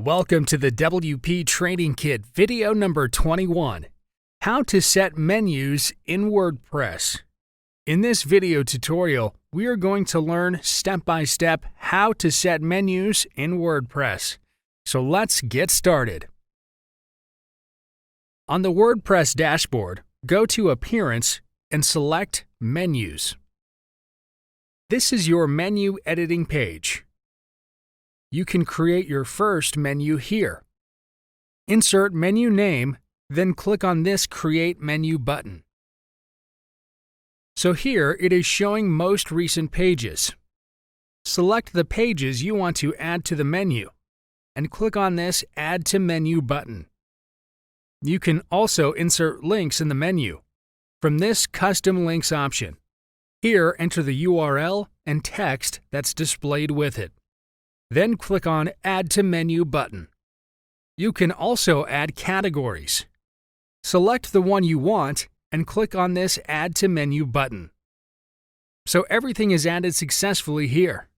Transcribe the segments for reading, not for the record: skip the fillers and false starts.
Welcome to the WP Training Kit video number 21, How to Set Menus in WordPress. In this video tutorial, we are going to learn step-by-step how to set menus in WordPress. So let's get started. On the WordPress dashboard, go to Appearance and select Menus. This is your menu editing page. You can create your first menu here. Insert menu name, then click on this Create Menu button. So here it is showing most recent pages. Select the pages you want to add to the menu, and click on this Add to Menu button. You can also insert links in the menu from this Custom Links option. Here enter the URL and text that's displayed with it. Then click on Add to Menu button. You can also add categories. Select the one you want and click on this Add to Menu button. So everything is added successfully here.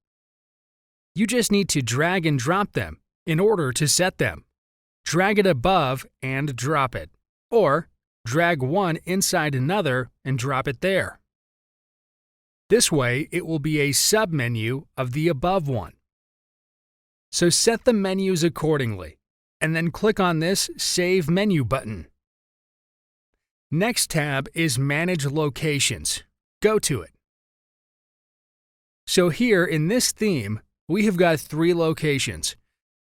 You just need to drag and drop them in order to set them. Drag it above and drop it, or drag one inside another and drop it there. This way, it will be a submenu of the above one. So set the menus accordingly, and then click on this Save Menu button. Next tab is Manage Locations. Go to it. So here in this theme, we have got 3 locations: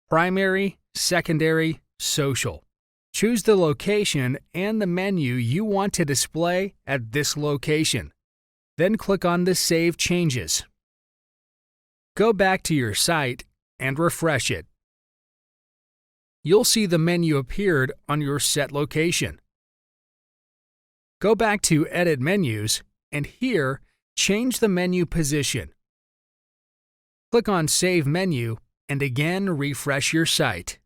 primary, secondary, social. Choose the location and the menu you want to display at this location. Then click on the Save Changes. Go back to your site and refresh it. You'll see the menu appeared on your set location. Go back to Edit Menus, and here, change the menu position. Click on Save Menu, and again refresh your site.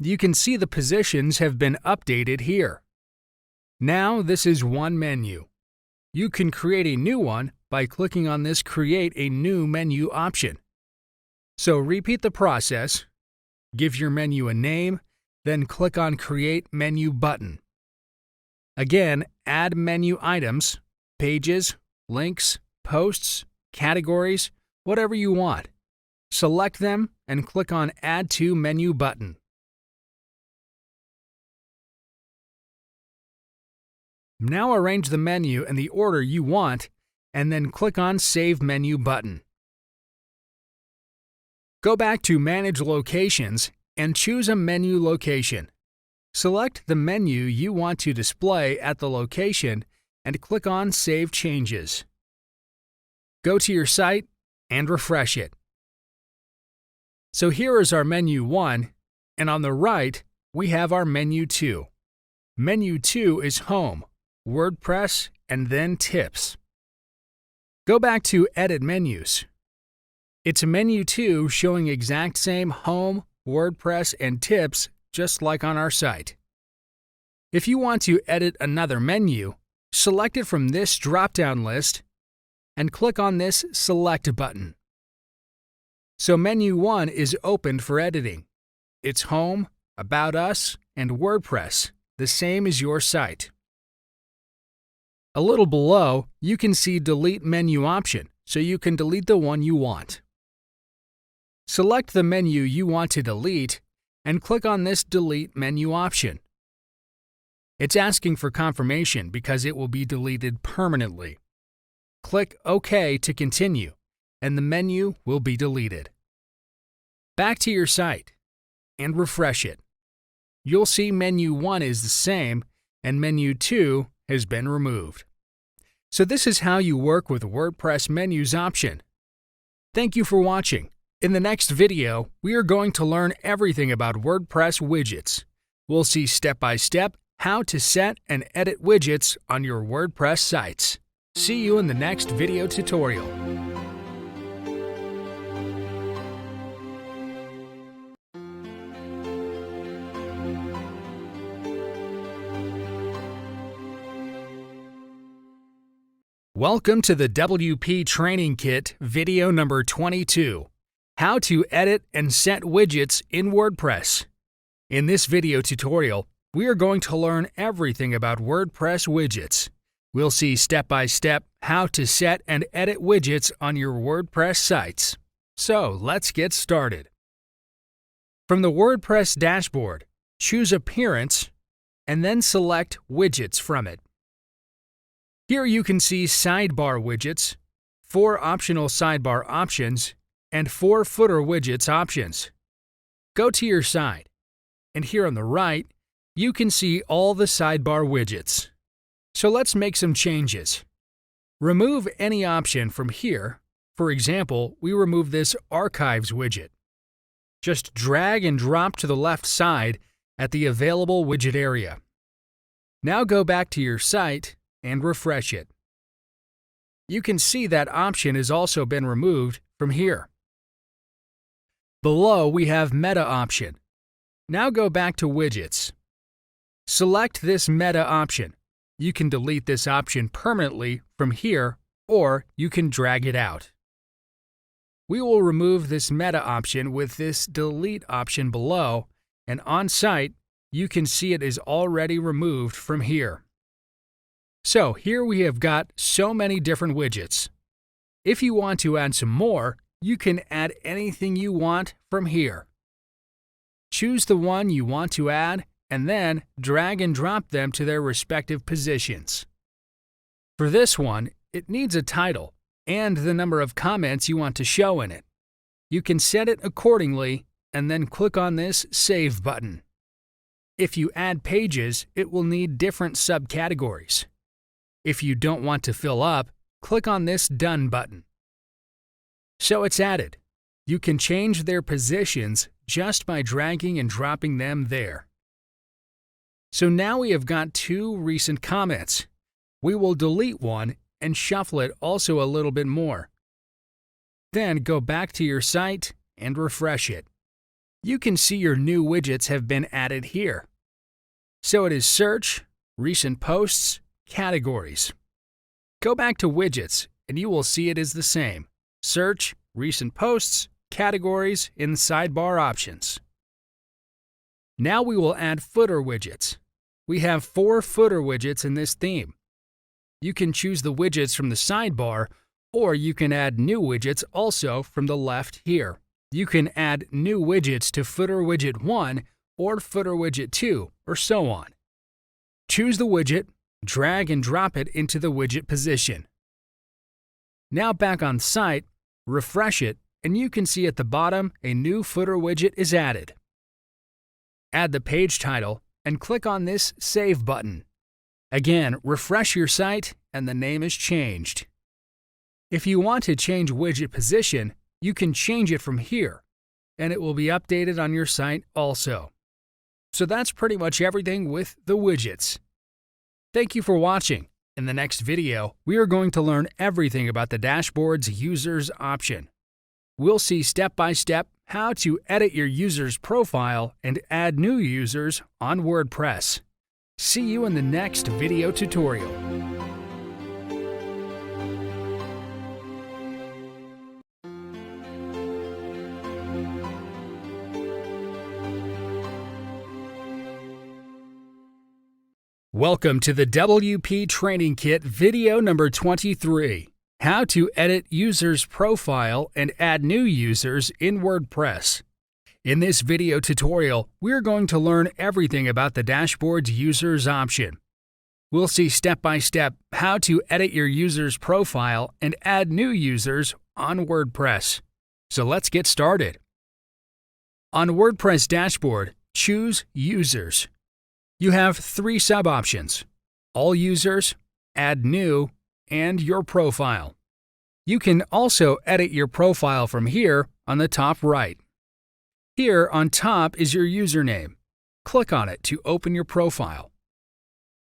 You can see the positions have been updated here. Now this is one menu. You can create a new one by clicking on this Create a New Menu option. So repeat the process, give your menu a name, then click on Create Menu button. Again, add menu items, pages, links, posts, categories, whatever you want. Select them and click on Add to Menu button. Now arrange the menu in the order you want, and then click on Save Menu button. Go back to Manage Locations and choose a menu location. Select the menu you want to display at the location and click on Save Changes. Go to your site and refresh it. So here is our Menu 1, and on the right, we have our Menu 2. Menu 2 is Home, WordPress, and then Tips. Go back to Edit Menus. It's Menu 2 showing exact same Home, WordPress, and Tips just like on our site. If you want to edit another menu, select it from this drop-down list and click on this Select button. So Menu 1 is opened for editing. It's Home, About Us, and WordPress, the same as your site. A little below, you can see Delete Menu option, so you can delete the one you want. Select the menu you want to delete and click on this Delete Menu option. It's asking for confirmation because it will be deleted permanently. Click OK to continue, and the menu will be deleted. Back to your site and refresh it. You'll see Menu 1 is the same and Menu 2 has been removed. So this is how you work with WordPress Menus option. Thank you for watching. In the next video, we are going to learn everything about WordPress widgets. We'll see step-by-step how to set and edit widgets on your WordPress sites. See you in the next video tutorial. Welcome to the WP Training Kit video number 22. How to edit and set widgets in WordPress. In this video tutorial, we are going to learn everything about WordPress widgets. We'll see step-by-step how to set and edit widgets on your WordPress sites. So let's get started. From the WordPress dashboard, choose Appearance and then select Widgets from it. Here you can see sidebar widgets, 4 optional sidebar options, and 4 footer widgets options. Go to your site, and here on the right, you can see all the sidebar widgets. So let's make some changes. Remove any option from here. For example, we remove this Archives widget. Just drag and drop to the left side at the Available widget area. Now go back to your site and refresh it. You can see that option has also been removed from here. Below, we have Meta option. Now go back to Widgets. Select this Meta option. You can delete this option permanently from here, or you can drag it out. We will remove this Meta option with this Delete option below, and on site, you can see it is already removed from here. So here we have got so many different widgets. If you want to add some more, you can add anything you want from here. Choose the one you want to add and then drag and drop them to their respective positions. For this one, it needs a title and the number of comments you want to show in it. You can set it accordingly and then click on this Save button. If you add pages, it will need different subcategories. If you don't want to fill up, click on this Done button. So it's added. You can change their positions just by dragging and dropping them there. So now we have got 2 recent comments. We will delete one and shuffle it also a little bit more. Then go back to your site and refresh it. You can see your new widgets have been added here. So it is Search, Recent Posts, Categories. Go back to Widgets and you will see it is the same. Search, Recent Posts, Categories in Sidebar Options. Now we will add footer widgets. We have 4 footer widgets in this theme. You can choose the widgets from the sidebar, or you can add new widgets also from the left here. You can add new widgets to footer widget 1 or footer widget 2, or so on. Choose the widget, drag and drop it into the widget position. Now back on site, refresh it, and you can see at the bottom a new footer widget is added. Add the page title and click on this Save button. Again, refresh your site and the name is changed. If you want to change widget position, you can change it from here, and it will be updated on your site also. So that's pretty much everything with the widgets. Thank you for watching. In the next video, we are going to learn everything about the dashboard's Users option. We'll see step-by-step how to edit your user's profile and add new users on WordPress. See you in the next video tutorial. Welcome to the WP Training Kit video number 23. How to edit users' profile and add new users in WordPress. In this video tutorial, we're going to learn everything about the dashboard's Users option. We'll see step-by-step how to edit your user's profile and add new users on WordPress. So let's get started. On WordPress dashboard, choose Users. You have 3 sub-options: All Users, Add New, and Your Profile. You can also edit your profile from here on the top right. Here on top is your username. Click on it to open your profile.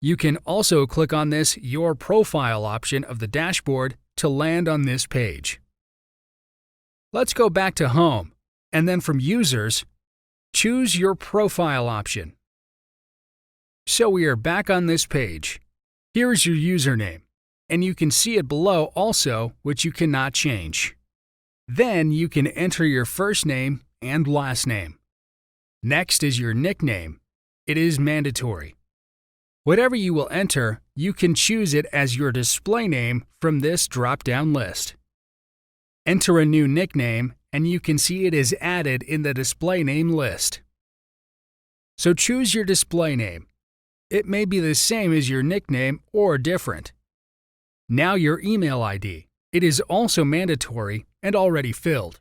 You can also click on this Your Profile option of the dashboard to land on this page. Let's go back to Home, and then from Users, choose Your Profile option. So we are back on this page. Here is your username, and you can see it below also, which you cannot change. Then you can enter your first name and last name. Next is your nickname. It is mandatory. Whatever you will enter, you can choose it as your display name from this drop-down list. Enter a new nickname, and you can see it is added in the display name list. So choose your display name. It may be the same as your nickname or different. Now your email ID. It is also mandatory and already filled.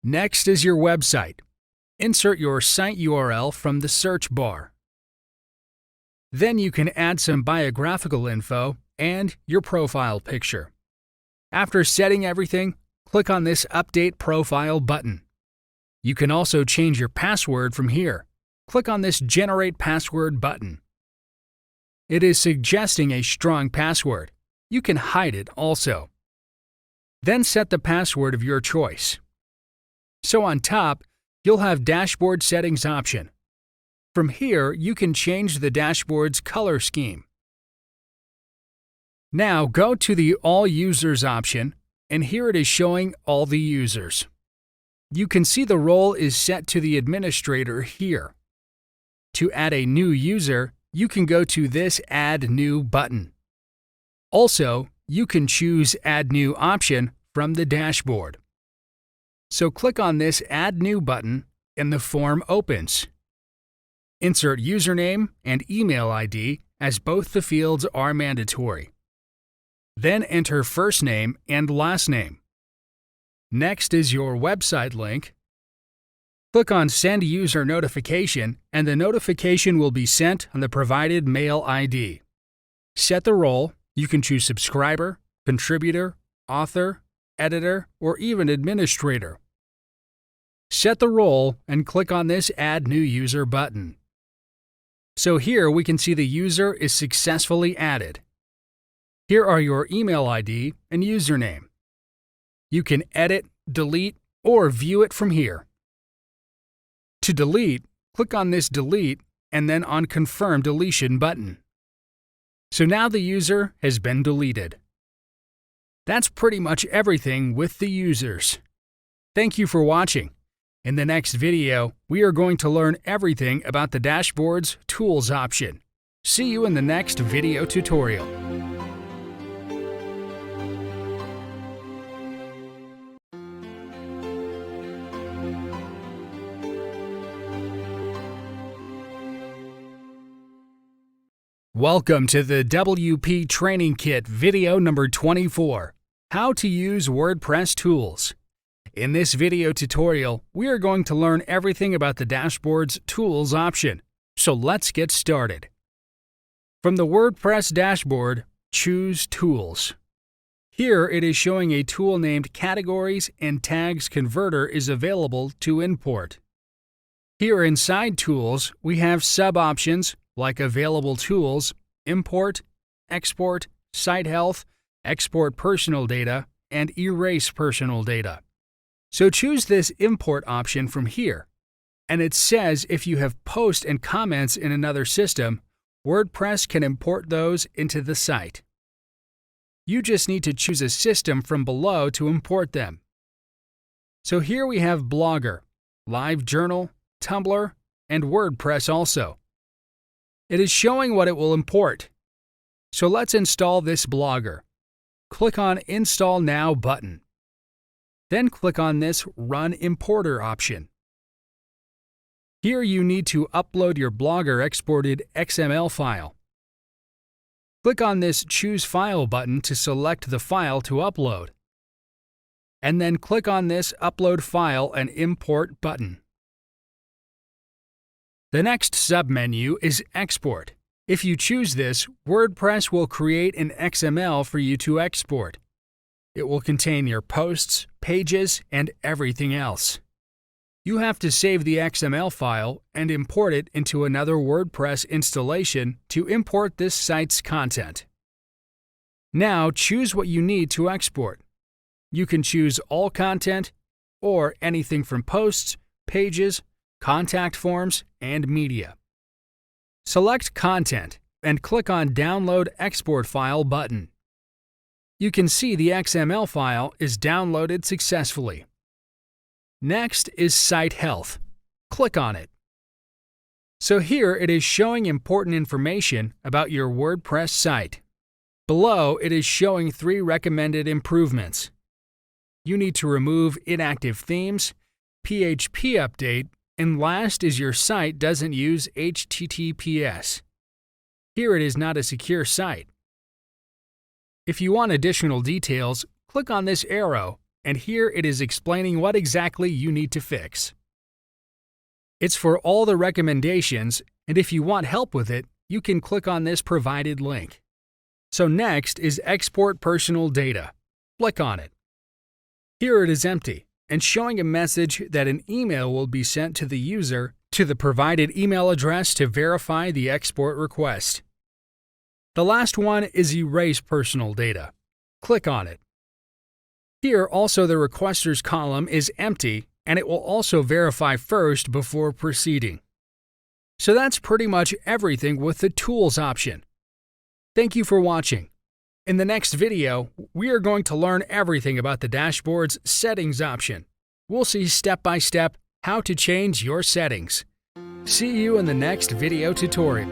Next is your website. Insert your site URL from the search bar. Then you can add some biographical info and your profile picture. After setting everything, click on this Update Profile button. You can also change your password from here. Click on this Generate Password button. It is suggesting a strong password. You can hide it also. Then set the password of your choice. So on top, you'll have Dashboard Settings option. From here, you can change the dashboard's color scheme. Now go to the All Users option, and here it is showing all the users. You can see the role is set to the administrator here. To add a new user, you can go to this Add New button. Also, you can choose Add New option from the dashboard. So click on this Add New button and the form opens. Insert username and email ID as both the fields are mandatory. Then enter first name and last name. Next is your website link. Click on Send User Notification and the notification will be sent on the provided mail ID. Set the role. You can choose subscriber, contributor, author, editor, or even administrator. Set the role and click on this Add New User button. So here we can see the user is successfully added. Here are your email ID and username. You can edit, delete, or view it from here. To delete, click on this Delete and then on Confirm Deletion button. So now the user has been deleted. That's pretty much everything with the users. Thank you for watching. In the next video, we are going to learn everything about the dashboard's Tools option. See you in the next video tutorial. Welcome to the WP Training Kit video number 24, How to Use WordPress Tools. In this video tutorial, we are going to learn everything about the dashboard's Tools option. So let's get started. From the WordPress dashboard, choose Tools. Here it is showing a tool named Categories and Tags Converter is available to import. Here inside Tools, we have sub-options like Available Tools, Import, Export, Site Health, Export Personal Data, and Erase Personal Data. So choose this Import option from here. And it says if you have posts and comments in another system, WordPress can import those into the site. You just need to choose a system from below to import them. So here we have Blogger, LiveJournal, Tumblr, and WordPress also. It is showing what it will import. So let's install this Blogger. Click on Install Now button. Then click on this Run Importer option. Here you need to upload your Blogger exported XML file. Click on this Choose File button to select the file to upload. And then click on this Upload File and Import button. The next submenu is Export. If you choose this, WordPress will create an XML for you to export. It will contain your posts, pages, and everything else. You have to save the XML file and import it into another WordPress installation to import this site's content. Now choose what you need to export. You can choose all content or anything from posts, pages, contact forms, and media. Select Content and click on Download Export File button. You can see the XML file is downloaded successfully. Next is Site Health. Click on it. So here it is showing important information about your WordPress site. Below, it is showing 3 recommended improvements. You need to remove inactive themes, PHP update, and last is your site doesn't use HTTPS. Here it is not a secure site. If you want additional details, click on this arrow, and here it is explaining what exactly you need to fix. It's for all the recommendations, and if you want help with it, you can click on this provided link. So next is Export Personal Data. Click on it. Here it is empty and showing a message that an email will be sent to the user to the provided email address to verify the export request. The last one is Erase Personal Data. Click on it. Here also the requesters column is empty and it will also verify first before proceeding. So that's pretty much everything with the Tools option. Thank you for watching. In the next video, we are going to learn everything about the dashboard's Settings option. We'll see step by step how to change your settings. See you in the next video tutorial.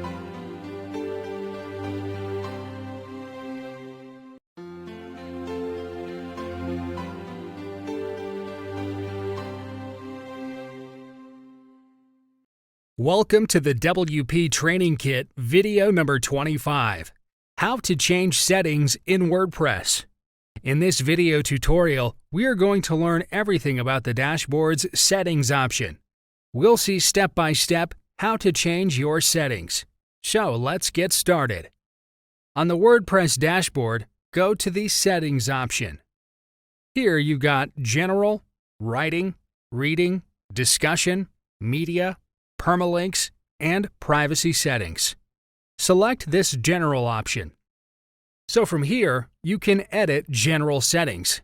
Welcome to the WP Training Kit video number 25. How to change settings in WordPress. In this video tutorial, we are going to learn everything about the dashboard's Settings option. We'll see step by step how to change your settings. So let's get started. On the WordPress dashboard, go to the Settings option. Here you've got General, Writing, Reading, Discussion, Media, Permalinks, and Privacy Settings. Select this General option. So from here, you can edit General Settings.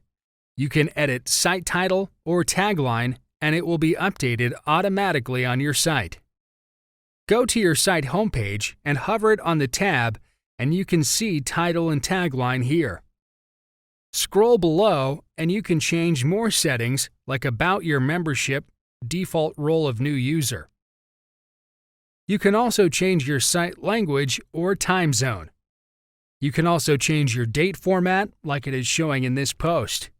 You can edit site title or tagline, and it will be updated automatically on your site. Go to your site homepage and hover it on the tab, and you can see title and tagline here. Scroll below, and you can change more settings like About Your Membership, Default Role of New User. You can also change your site language or time zone. You can also change your date format like it is showing in this post.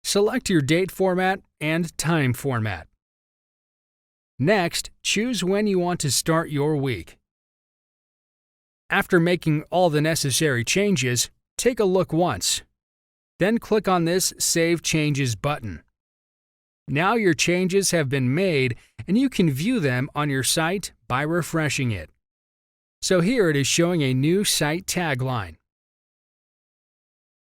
Select your date format and time format. Next, choose when you want to start your week. After making all the necessary changes, take a look once. Then click on this Save Changes button. Now your changes have been made and you can view them on your site by refreshing it. So here it is showing a new site tagline.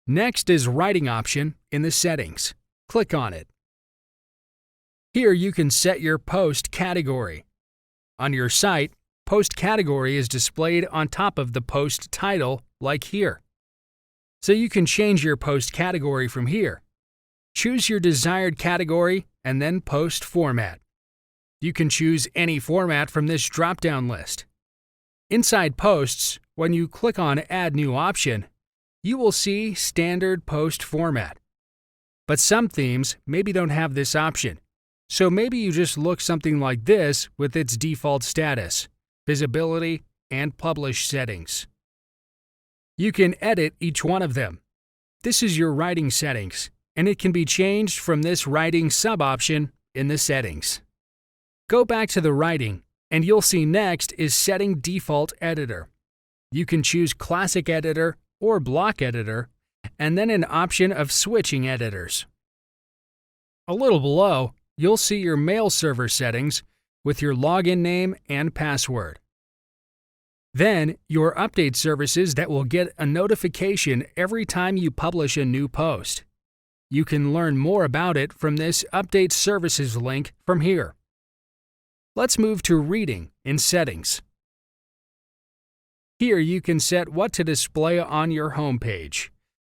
Next is Writing option in the settings. Click on it. Here you can set your post category. On your site, post category is displayed on top of the post title like here. So you can change your post category from here. Choose your desired category and then post format. You can choose any format from this drop-down list. Inside Posts, when you click on Add New Option, you will see Standard Post Format. But some themes maybe don't have this option, so maybe you just look something like this with its default status, visibility, and publish settings. You can edit each one of them. This is your writing settings, and it can be changed from this writing sub-option in the settings. Go back to the writing, and you'll see next is Setting Default Editor. You can choose Classic Editor or Block Editor, and then an option of switching editors. A little below, you'll see your mail server settings with your login name and password. Then, your update services that will get a notification every time you publish a new post. You can learn more about it from this Update Services link from here. Let's move to Reading in Settings. Here you can set what to display on your homepage.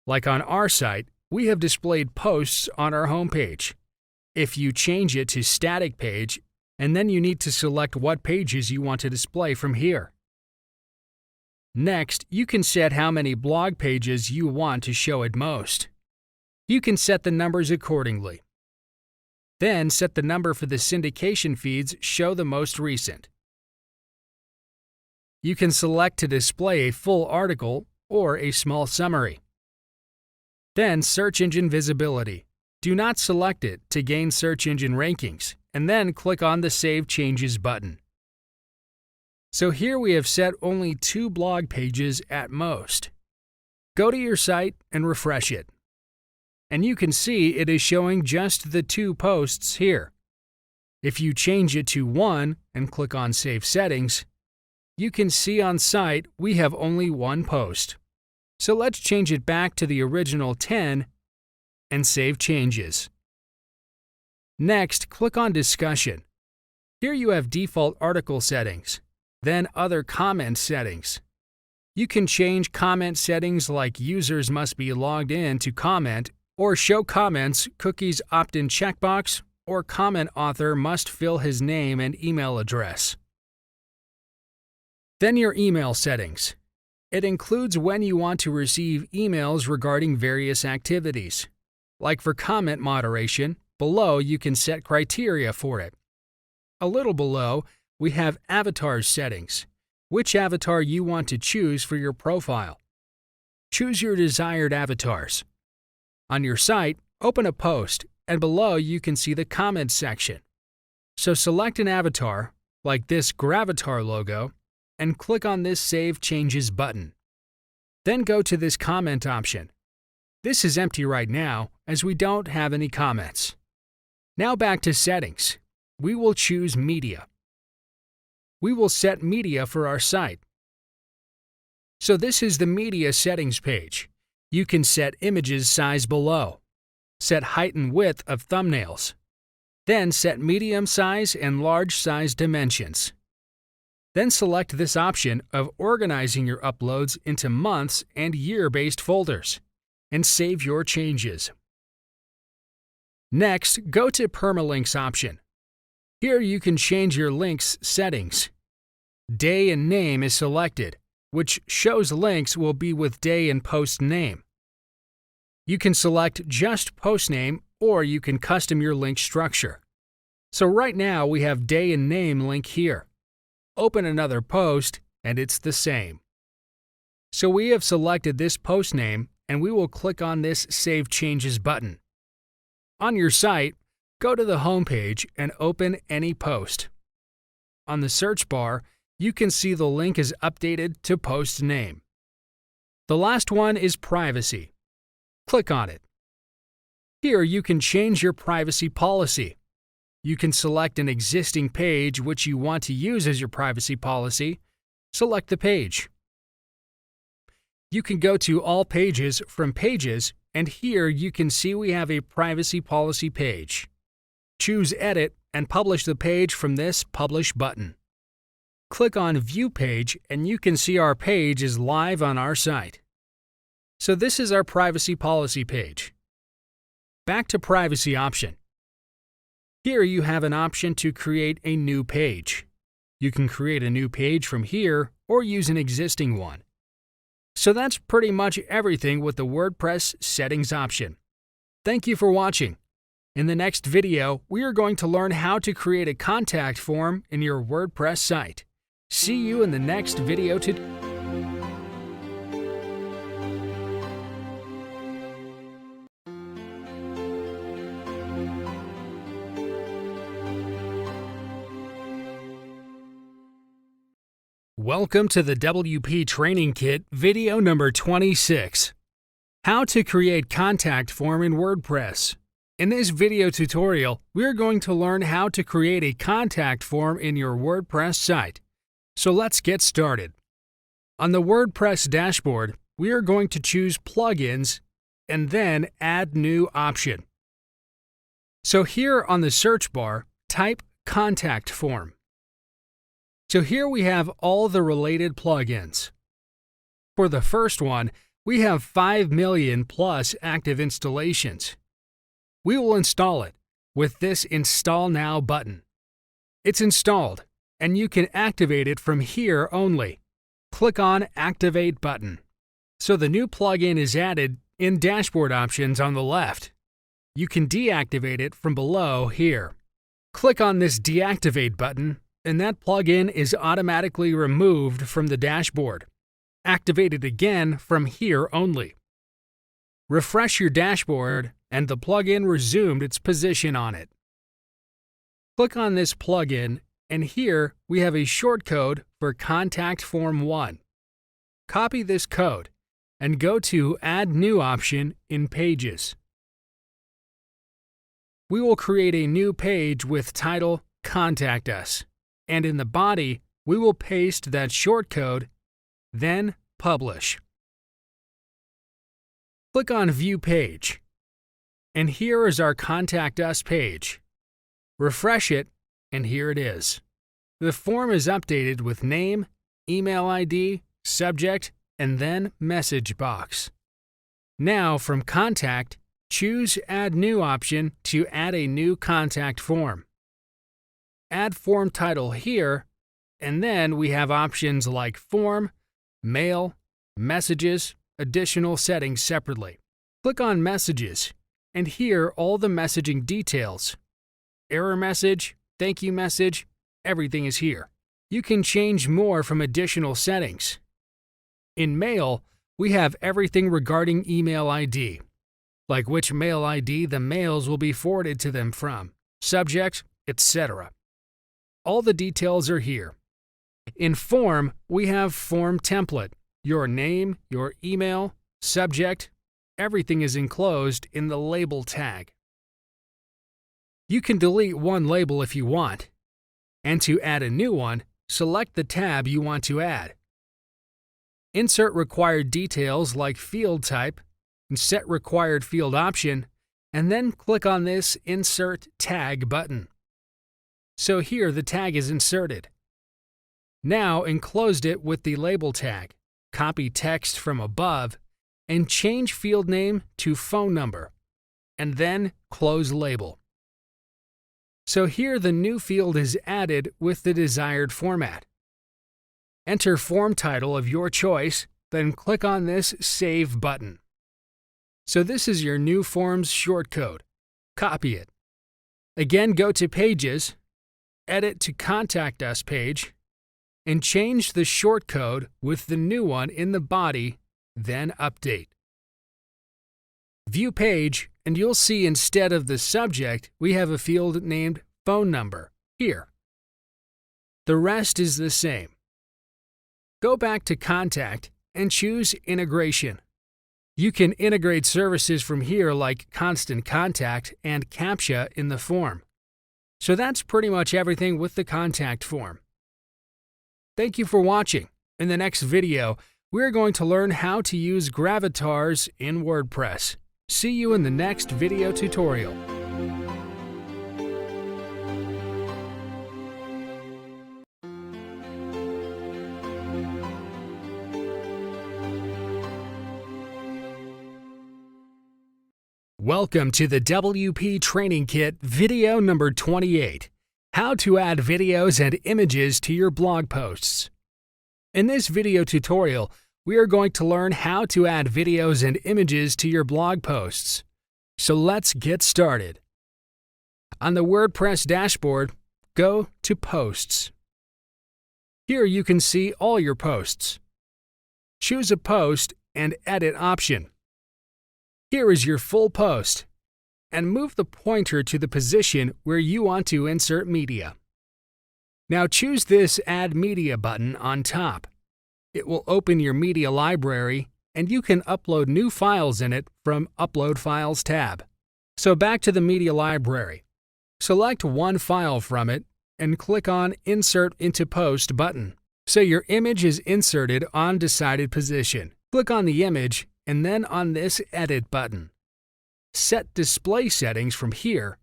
Like on our site, we have displayed posts on our homepage. If you change it to Static Page, and then you need to select what pages you want to display from here. Next, you can set how many blog pages you want to show at most. You can set the numbers accordingly. Then set the number for the syndication feeds show the most recent. You can select to display a full article or a small summary. Then search engine visibility. Do not select it to gain search engine rankings, and then click on the Save Changes button. So here we have set only 2 blog pages at most. Go to your site and refresh it. And you can see it is showing just the 2 posts here. If you change it to 1 and click on Save Settings, you can see on site we have only 1 post. So let's change it back to the original 10 and save changes. Next, click on Discussion. Here you have default article settings, then other comment settings. You can change comment settings like users must be logged in to comment, or show comments, cookies opt-in checkbox, or comment author must fill his name and email address. Then your email settings. It includes when you want to receive emails regarding various activities. Like for comment moderation, below you can set criteria for it. A little below, we have avatar settings, which avatar you want to choose for your profile. Choose your desired avatars. On your site, open a post, and below you can see the comments section. So select an avatar, like this Gravatar logo, and click on this Save Changes button. Then go to this comment option. This is empty right now, as we don't have any comments. Now back to settings. We will choose Media. We will set media for our site. So this is the media settings page. You can set images size below. Set height and width of thumbnails. Then set medium size and large size dimensions. Then select this option of organizing your uploads into months and year-based folders, and save your changes. Next, go to Permalinks option. Here you can change your links settings. Day and name is selected, which shows links will be with day and post name. You can select just post name, or you can custom your link structure. So right now we have day and name link here. Open another post, and it's the same. So we have selected this post name, and we will click on this Save Changes button. On your site, go to the home page and open any post. On the search bar, you can see the link is updated to post name. The last one is privacy. Click on it. Here you can change your privacy policy. You can select an existing page which you want to use as your privacy policy. Select the page. You can go to All Pages from Pages, and here you can see we have a privacy policy page. Choose Edit and publish the page from this Publish button. Click on View Page, and you can see our page is live on our site. So this is our privacy policy page. Back to Privacy option. Here you have an option to create a new page. You can create a new page from here or use an existing one. So that's pretty much everything with the WordPress settings option. Thank you for watching. In the next video, we are going to learn how to create a contact form in your WordPress site. See you in the next video tutorial. Welcome to the WP Training Kit video number 26. How to create contact form in WordPress. In this video tutorial, we are going to learn how to create a contact form in your WordPress site. So let's get started. On the WordPress dashboard, we are going to choose Plugins and then Add New option. So here on the search bar, type Contact Form. So here we have all the related plugins. For the first one, we have 5 million plus active installations. We will install it with this Install Now button. It's installed, and you can activate it from here only. click on Activate button. So the new plugin is added in Dashboard Options on the left. You can deactivate it from below here. Click on this Deactivate button, and that plugin is automatically removed from the dashboard. Activate it again from here only. Refresh your dashboard, and the plugin resumed its position on it. Click on this plugin, and here we have a shortcode for Contact Form 1. Copy this code and go to Add New option in Pages. We will create a new page with title Contact Us, and in the body we will paste that shortcode, then Publish. Click on View Page, and here is our Contact Us page. Refresh it, and here it is. The form is updated with name, email ID, subject, and then message box. Now from Contact, choose Add New option to add a new contact form. Add form title here, and then we have options like Form, Mail, Messages, additional settings separately. Click on Messages, and here all the messaging details. Error message, thank you message, everything is here. You can change more from additional settings. In Mail, we have everything regarding email ID, like which mail ID the mails will be forwarded to them from, subject, etc. All the details are here. In Form, we have Form Template, your name, your email, subject, everything is enclosed in the label tag. You can delete one label if you want, and to add a new one, select the tab you want to add. Insert required details like field type, and set required field option, and then click on this Insert Tag button. So here the tag is inserted. Now enclosed it with the label tag, copy text from above, and change field name to phone number, and then close label. So here the new field is added with the desired format. Enter form title of your choice, then click on this Save button. So this is your new form's shortcode. Copy it. Again, go to Pages, Edit to Contact Us page, and change the shortcode with the new one in the body, then Update. View Page, and you'll see instead of the subject, we have a field named Phone Number here. The rest is the same. Go back to Contact and choose Integration. You can integrate services from here like Constant Contact and CAPTCHA in the form. So that's pretty much everything with the contact form. Thank you for watching. In the next video, we're going to learn how to use gravatars in WordPress. See you in the next video tutorial. Welcome to the WP Training Kit video number 28, How to Add Videos and Images to Your Blog Posts. In this video tutorial, we are going to learn how to add videos and images to your blog posts. So let's get started. On the WordPress dashboard, go to Posts. Here you can see all your posts. Choose a post and Edit option. Here is your full post, and move the pointer to the position where you want to insert media. Now choose this Add Media button on top. It will open your media library, and you can upload new files in it from Upload Files tab. So back to the media library. Select one file from it and click on Insert into Post button. So your image is inserted on decided position. Click on the image and then on this Edit button. Set display settings from here,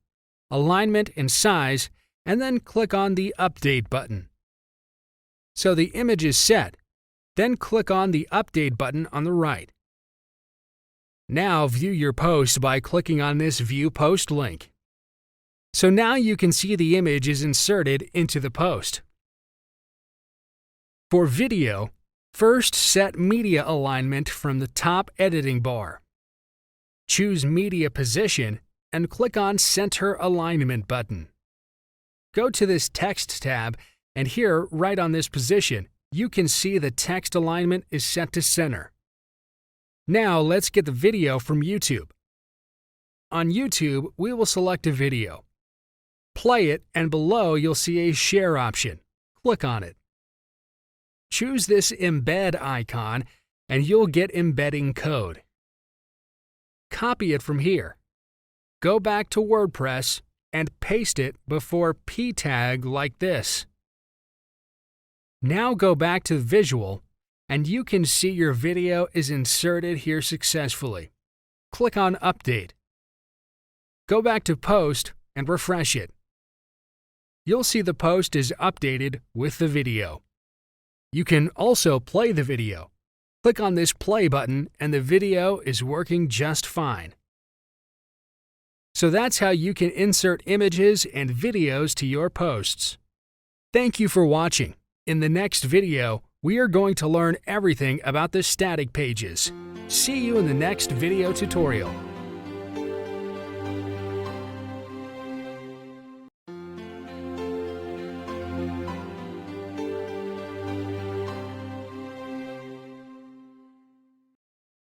alignment and size, and then click on the Update button. So the image is set. Then click on the Update button on the right. Now view your post by clicking on this View Post link. So now you can see the image is inserted into the post. For video, First, set media alignment from the top editing bar. Choose Media Position and click on Center Alignment button. Go to this Text tab, and here, right on this position, you can see the text alignment is set to center. Now let's get the video from YouTube. On YouTube, we will select a video. Play it, and below you'll see a share option. Click on it. Choose this embed icon, and you'll get embedding code. Copy it from here. Go back to WordPress and paste it before p tag like this. Now go back to Visual, and you can see your video is inserted here successfully. Click on Update. Go back to Post and refresh it. You'll see the post is updated with the video. You can also play the video. Click on this play button and the video is working just fine. So that's how you can insert images and videos to your posts. Thank you for watching. In the next video, we are going to learn everything about the static pages. See you in the next video tutorial.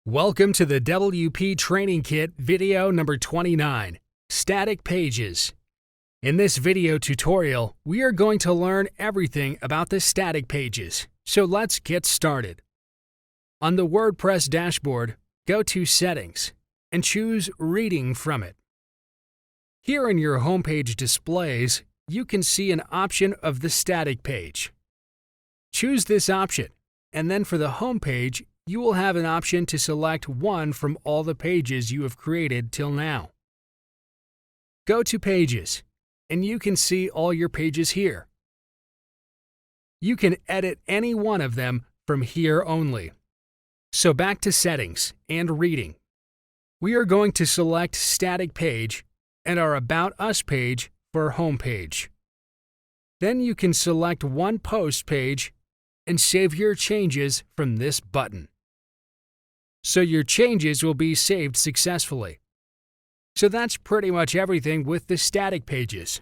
Welcome to the WP Training Kit video number 29, Static Pages. In this video tutorial, we are going to learn everything about the static pages, so let's get started. On the WordPress dashboard, go to Settings and choose Reading from it. Here in your homepage displays, you can see an option of the static page. Choose this option, and then for the homepage, you will have an option to select one from all the pages you have created till now. Go to Pages, and you can see all your pages here. You can edit any one of them from here only. So back to Settings and Reading. We are going to select Static Page and our About Us page for Homepage. Then you can select one post page and save your changes from this button. So your changes will be saved successfully. So that's pretty much everything with the static pages.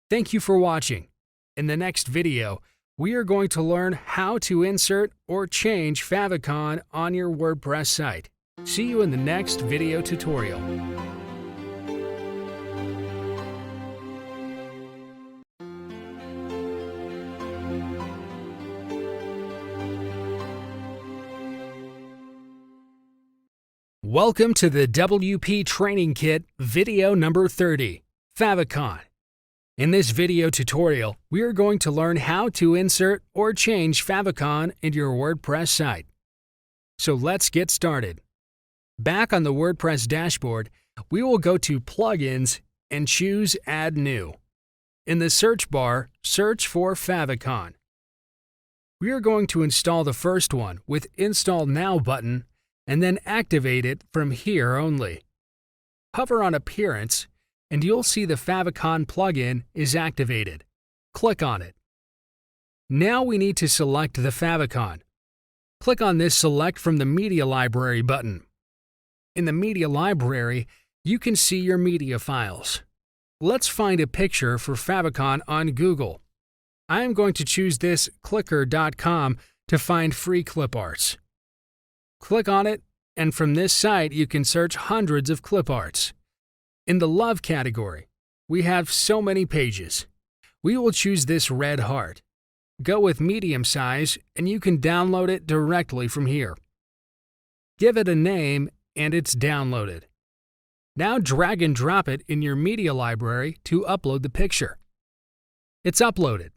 Thank you for watching. In the next video, we are going to learn how to insert or change favicon on your WordPress site. See you in the next video tutorial. Welcome to the WP Training Kit video number 30, Favicon. In this video tutorial, we are going to learn how to insert or change favicon in your WordPress site. So let's get started. Back on the WordPress dashboard, we will go to Plugins and choose Add New. In the search bar, search for favicon. We are going to install the first one with Install Now button and then activate it from here only. Hover on Appearance, and you'll see the favicon plugin is activated. Click on it. Now we need to select the favicon. Click on this Select from the Media Library button. In the Media Library, you can see your media files. Let's find a picture for favicon on Google. I am going to choose this clicker.com to find free clip arts. Click on it, and from this site you can search hundreds of clip arts. In the Love category, we have so many pages. We will choose this red heart. Go with medium size, and you can download it directly from here. Give it a name, and it's downloaded. Now drag and drop it in your media library to upload the picture. It's uploaded.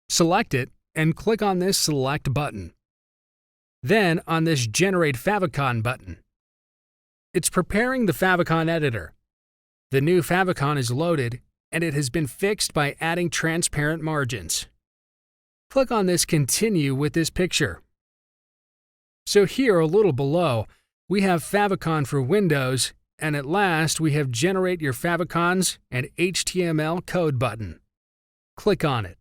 Select it, and click on this Select button. Then on this Generate Favicon button. It's preparing the favicon editor. The new favicon is loaded, and it has been fixed by adding transparent margins. Click on this Continue with this picture. So here a little below, we have favicon for Windows, and at last we have Generate Your Favicons and HTML Code button. Click on it.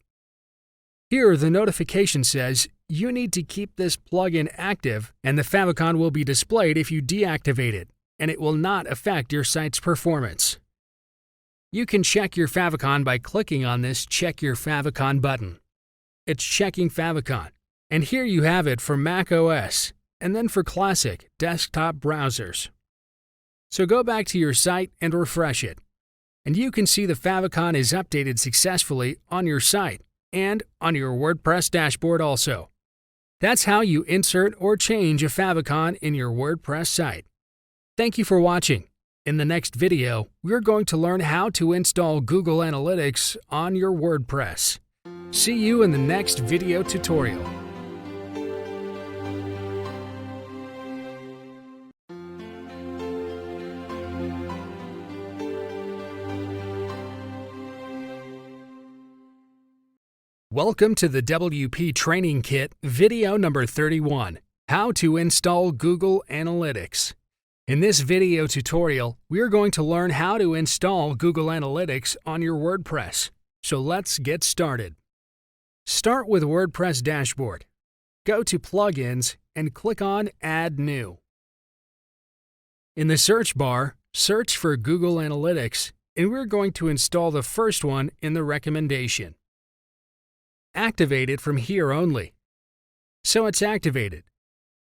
Here the notification says you need to keep this plugin active, and the favicon will be displayed if you deactivate it, and it will not affect your site's performance. You can check your favicon by clicking on this Check Your Favicon button. It's checking favicon, and here you have it for Mac OS, and then for classic desktop browsers. So go back to your site and refresh it, and you can see the favicon is updated successfully on your site and on your WordPress dashboard also. That's how you insert or change a favicon in your WordPress site. Thank you for watching. In the next video, we're going to learn how to install Google Analytics on your WordPress. See you in the next video tutorial. Welcome to the WP Training Kit, video number 31, How to Install Google Analytics. In this video tutorial, we're going to learn how to install Google Analytics on your WordPress. So let's get started. Start with WordPress Dashboard. Go to Plugins and click on Add New. In the search bar, search for Google Analytics, and we're going to install the first one in the recommendation. Activate it from here only. So it's activated,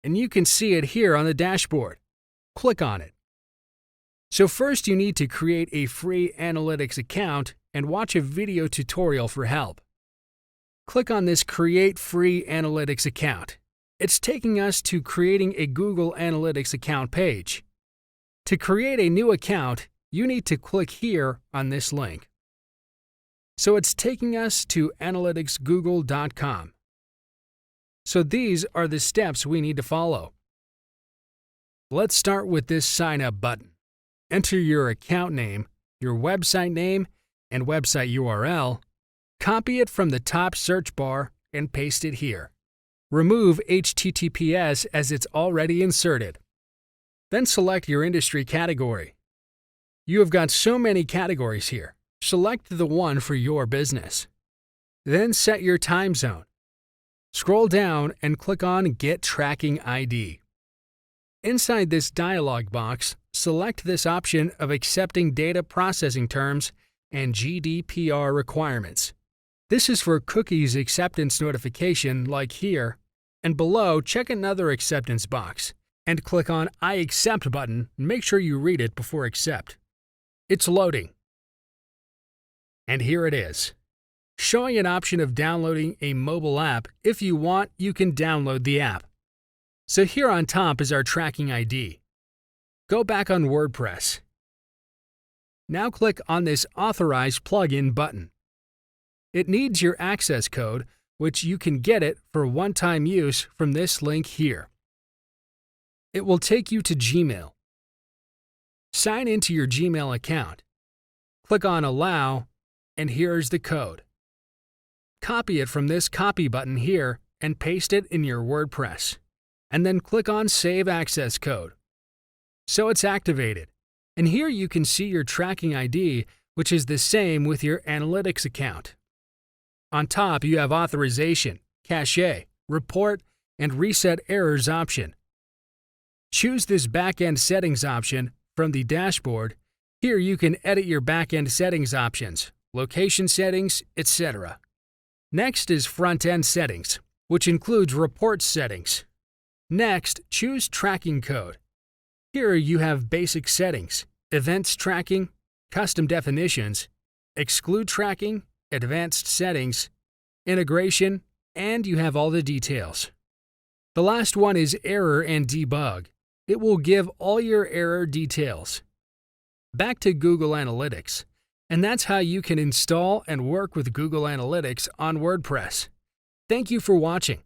and you can see it here on the dashboard. Click on it. So first you need to create a free analytics account and watch a video tutorial for help. Click on this Create Free Analytics Account. It's taking us to creating a Google Analytics account page. To create a new account, you need to click here on this link. So it's taking us to analyticsgoogle.com. So these are the steps we need to follow. Let's start with this Sign Up button. Enter your account name, your website name, and website URL. Copy it from the top search bar and paste it here. Remove HTTPS as it's already inserted. Then select your industry category. You have got so many categories here. Select the one for your business. Then set your time zone. Scroll down and click on Get Tracking ID. Inside this dialog box, select this option of accepting data processing terms and GDPR requirements. This is for cookies acceptance notification like here, and below check another acceptance box and click on I accept button and make sure you read it before accept. It's loading. And here it is, showing an option of downloading a mobile app. If you want, you can download the app. So here on top is our tracking ID. Go back on WordPress. Now click on this Authorize Plugin button. It needs your access code, which you can get it for one-time use from this link here. It will take you to Gmail. Sign into your Gmail account. Click on Allow, and here's the code. Copy it from this Copy button here and paste it in your WordPress. And then click on Save Access Code. So it's activated. And here you can see your tracking ID, which is the same with your analytics account. On top, you have Authorization, Cache, Report, and Reset Errors option. Choose this Backend Settings option from the dashboard. Here you can edit your backend settings options, location settings, etc. Next is Front-End Settings, which includes Report Settings. Next, choose Tracking Code. Here you have Basic Settings, Events Tracking, Custom Definitions, Exclude Tracking, Advanced Settings, Integration, and you have all the details. The last one is Error and Debug. It will give all your error details. Back to Google Analytics, and that's how you can install and work with Google Analytics on WordPress. Thank you for watching.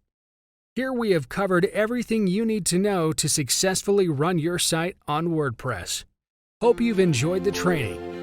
Here we have covered everything you need to know to successfully run your site on WordPress. Hope you've enjoyed the training.